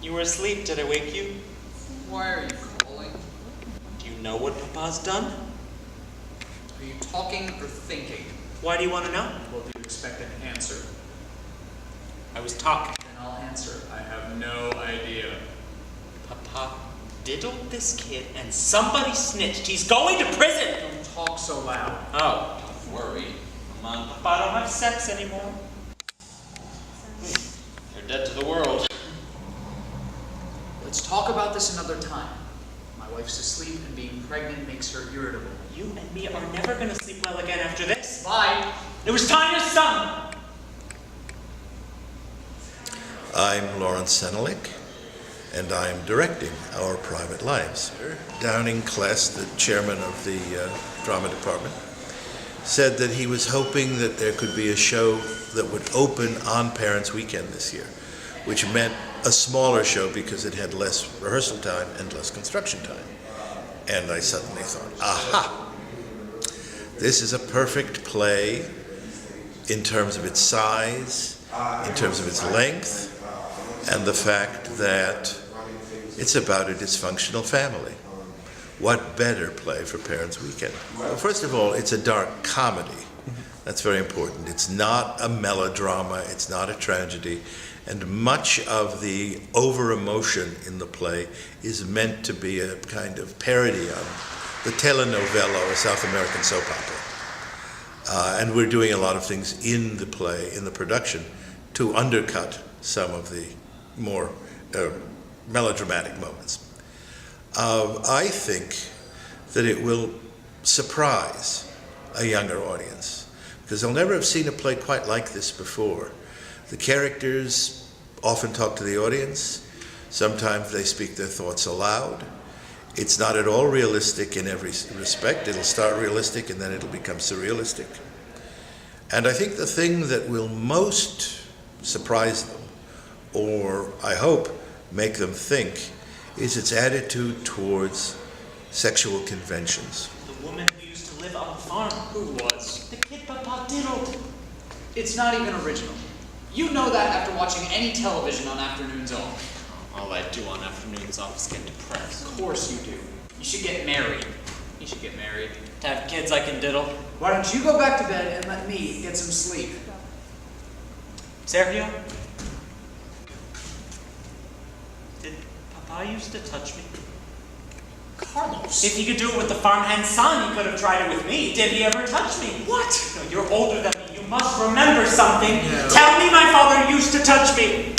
You were asleep. Did I wake you? Why are you calling? Do you know what Papa's done? Are you talking or thinking? Why do you want to know? Well, do you expect an answer? I was talking. Then I'll answer. I have no idea. Papa diddled this kid and somebody snitched. He's going to prison! Don't talk so loud. Oh, don't worry. Mom and Papa don't have sex anymore. They're dead to the world. Let's talk about this another time. My wife's asleep and being pregnant makes her irritable. You and me are never going to sleep well again after this. Bye. It was Tanya's son! I'm Laurence Senelick, and I'm directing Our Private Lives. Downing Kless, the chairman of the drama department, said that he was hoping that there could be a show that would open on Parents' Weekend this year, which meant a smaller show because it had less rehearsal time and less construction time. And I suddenly thought, aha! This is a perfect play in terms of its size, in terms of its length, and the fact that it's about a dysfunctional family. What better play for Parents' Weekend? Well, first of all, it's a dark comedy. That's very important. It's not a melodrama, it's not a tragedy, and much of the over-emotion in the play is meant to be a kind of parody on the telenovela or South American soap opera. And we're doing a lot of things in the play, in the production, to undercut some of the more melodramatic moments. I think that it will surprise a younger audience, because they'll never have seen a play quite like this before. The characters often talk to the audience. Sometimes they speak their thoughts aloud. It's not at all realistic in every respect. It'll start realistic and then it'll become surrealistic. And I think the thing that will most surprise them, or I hope make them think, is its attitude towards sexual conventions. The woman who used to live on the farm. Who was? The kid Papa diddled. It's not even original. You know that after watching any television on afternoons off. All I do on afternoons off is get depressed. Of course you do. You should get married. You should get married. To have kids I can diddle. Why don't you go back to bed and let me get some sleep? Sergio? Did Papa used to touch me? Carlos. If he could do it with the farmhand's son, he could have tried it with me. Did he ever touch me? What? No, you're older than me. You must remember something. No. Tell me my father used to touch me.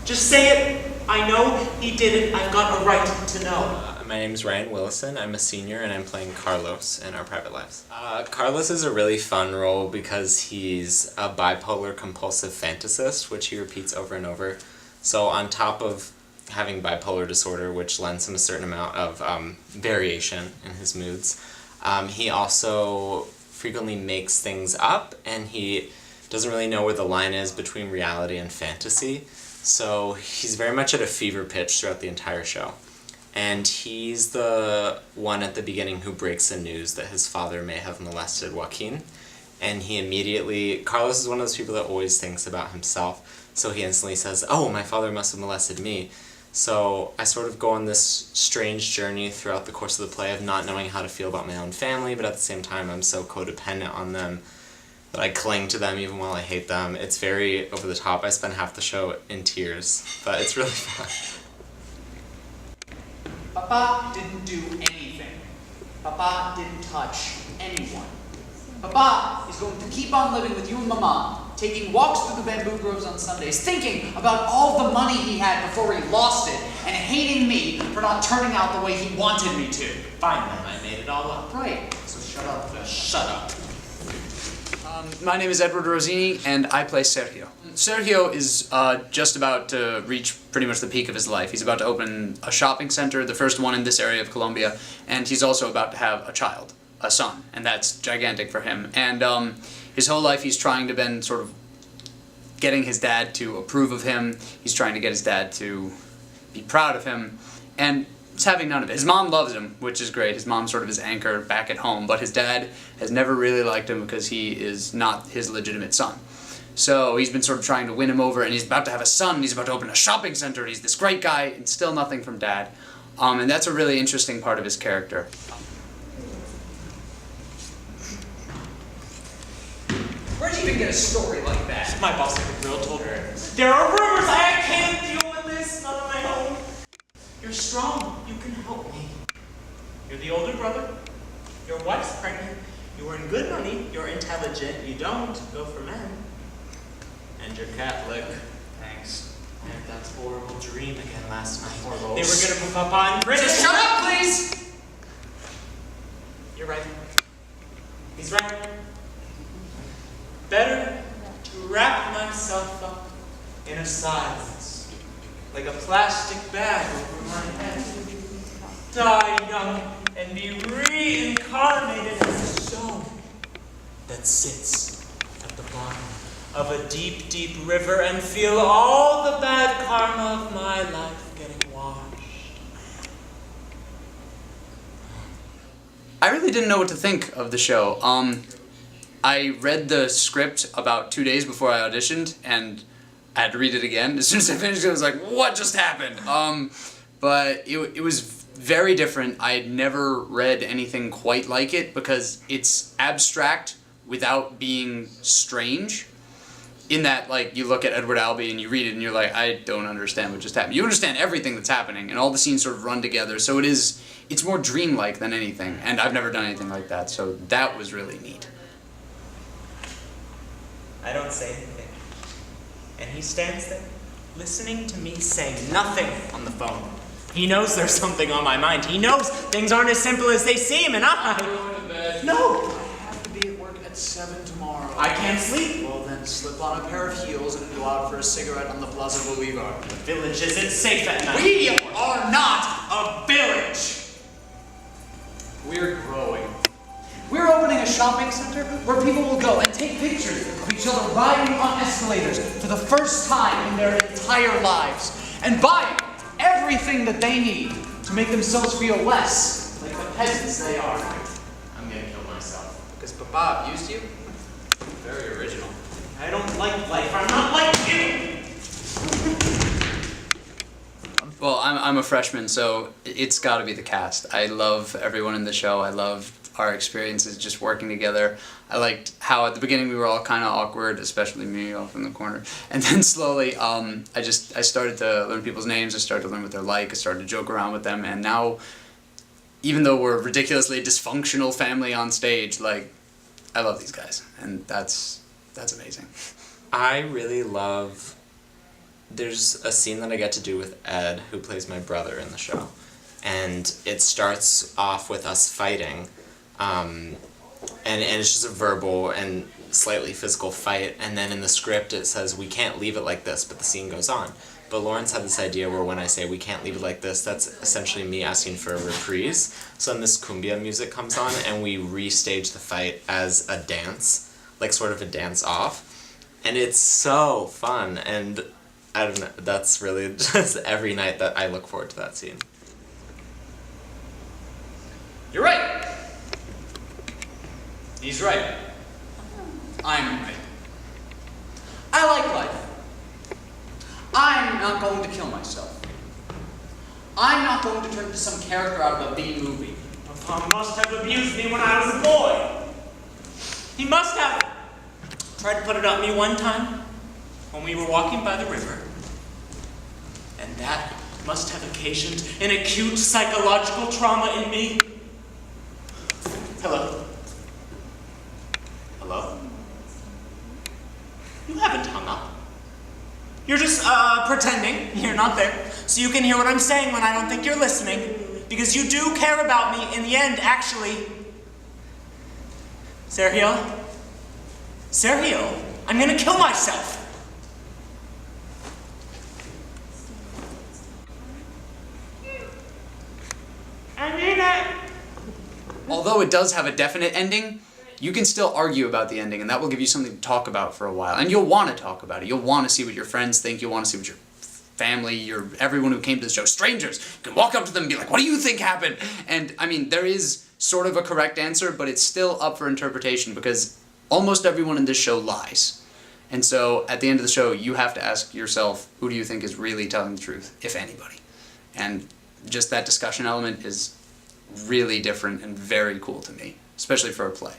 Just say it. I know he did it. I've got a right to know. My name's Ryan Willison. I'm a senior and I'm playing Carlos in Our Private Lives. Carlos is a really fun role because he's a bipolar compulsive fantasist, which he repeats over and over. So on top of having bipolar disorder, which lends him a certain amount of variation in his moods, he also frequently makes things up, and he doesn't really know where the line is between reality and fantasy. So he's very much at a fever pitch throughout the entire show. And he's the one at the beginning who breaks the news that his father may have molested Joaquin. And he immediately, Carlos is one of those people that always thinks about himself, so he instantly says, "Oh, my father must have molested me." So I sort of go on this strange journey throughout the course of the play of not knowing how to feel about my own family, but at the same time I'm so codependent on them that I cling to them even while I hate them. It's very over the top. I spend half the show in tears, but it's really fun. Papa didn't do anything. Papa didn't touch anyone. Papa is going to keep on living with you and Mama, taking walks through the bamboo groves on Sundays, thinking about all the money he had before he lost it, and hating me for not turning out the way he wanted me to. Fine then, I made it all up. Right, so shut up then. Shut up. My name is Edward Rosini, and I play Sergio. Sergio is just about to reach pretty much the peak of his life. He's about to open a shopping center, the first one in this area of Colombia, and he's also about to have a child, a son, and that's gigantic for him. And his whole life he's trying to been sort of getting his dad to approve of him. He's trying to get his dad to be proud of him, and he's having none of it. His mom loves him, which is great. His mom's sort of his anchor back at home, but his dad has never really liked him because he is not his legitimate son. So he's been sort of trying to win him over, and he's about to have a son, he's about to open a shopping center, and he's this great guy, and still nothing from Dad. And that's a really interesting part of his character. Where'd you even get a story like that? My boss at the grill told her. There are rumors. I can't deal with this, not on my own. You're strong. You can help me. You're the older brother. Your wife's pregnant. You earn good money. You're intelligent. You don't go for men. And you're Catholic. Thanks. I had that horrible dream again last night. Horrible. They were gonna put Papa in prison. Just shut up, please! You're right. He's right. Better to wrap myself up in a silence, like a plastic bag over my head. Die young and be reincarnated as a stone that sits at the bottom of a deep, deep river and feel all the bad karma of my life getting washed. I really didn't know what to think of the show. I read the script about 2 days before I auditioned, and I had to read it again. As soon as I finished it, I was like, what just happened? But it was very different. I had never read anything quite like it, because it's abstract without being strange. In that, like, you look at Edward Albee and you read it and you're like, I don't understand what just happened. You understand everything that's happening, and all the scenes sort of run together, so it's more dreamlike than anything, and I've never done anything like that, so that was really neat. I don't say anything. And he stands there, listening to me say nothing on the phone. He knows there's something on my mind. He knows things aren't as simple as they seem, and I... Going to bed. No! I have to be at work at 7 tomorrow. I can't sleep. Well, then slip on a pair of heels and go out for a cigarette on the Plaza Bolivar. The village isn't safe at night. We are not a village! We're growing. We're opening a shopping center where people will go and take pictures of each other riding on escalators for the first time in their entire lives, and buying everything that they need to make themselves feel less like the peasants they are. I'm gonna kill myself. Because Papa abused you? Very original. I don't like life. I'm not like you! Well, I'm a freshman, so it's gotta be the cast. I love everyone in the show. I love our experiences just working together. I liked how at the beginning we were all kind of awkward, especially me off in the corner. And then slowly, I started to learn people's names, I started to learn what they're like, I started to joke around with them, and now, even though we're a ridiculously dysfunctional family on stage, like, I love these guys, and that's amazing. I really love... There's a scene that I get to do with Ed, who plays my brother in the show. And it starts off with us fighting, and it's just a verbal and slightly physical fight, and then in the script it says we can't leave it like this, but the scene goes on. But Laurence had this idea where when I say we can't leave it like this, that's essentially me asking for a reprise. So then this cumbia music comes on and we restage the fight as a dance, like sort of a dance off. And it's so fun, and I don't know, that's really just every night that I look forward to that scene. You're right. He's right. I'm right. I like life. I'm not going to kill myself. I'm not going to turn into some character out of a B movie. Papa must have abused me when I was a boy. He must have tried to put it on me one time when we were walking by the river. And that must have occasioned an acute psychological trauma in me. Hello? Hello? You haven't hung up. You're just, pretending you're not there, so you can hear what I'm saying when I don't think you're listening, because you do care about me in the end, actually. Sergio? Sergio, I'm gonna kill myself. I mean it. Although it does have a definite ending, you can still argue about the ending, and that will give you something to talk about for a while. And you'll want to talk about it. You'll want to see what your friends think. You'll want to see what your family, everyone who came to the show, strangers, you can walk up to them and be like, what do you think happened? And, I mean, there is sort of a correct answer, but it's still up for interpretation because almost everyone in this show lies. And so at the end of the show, you have to ask yourself, who do you think is really telling the truth, if anybody? And just that discussion element is really different and very cool to me, especially for a play.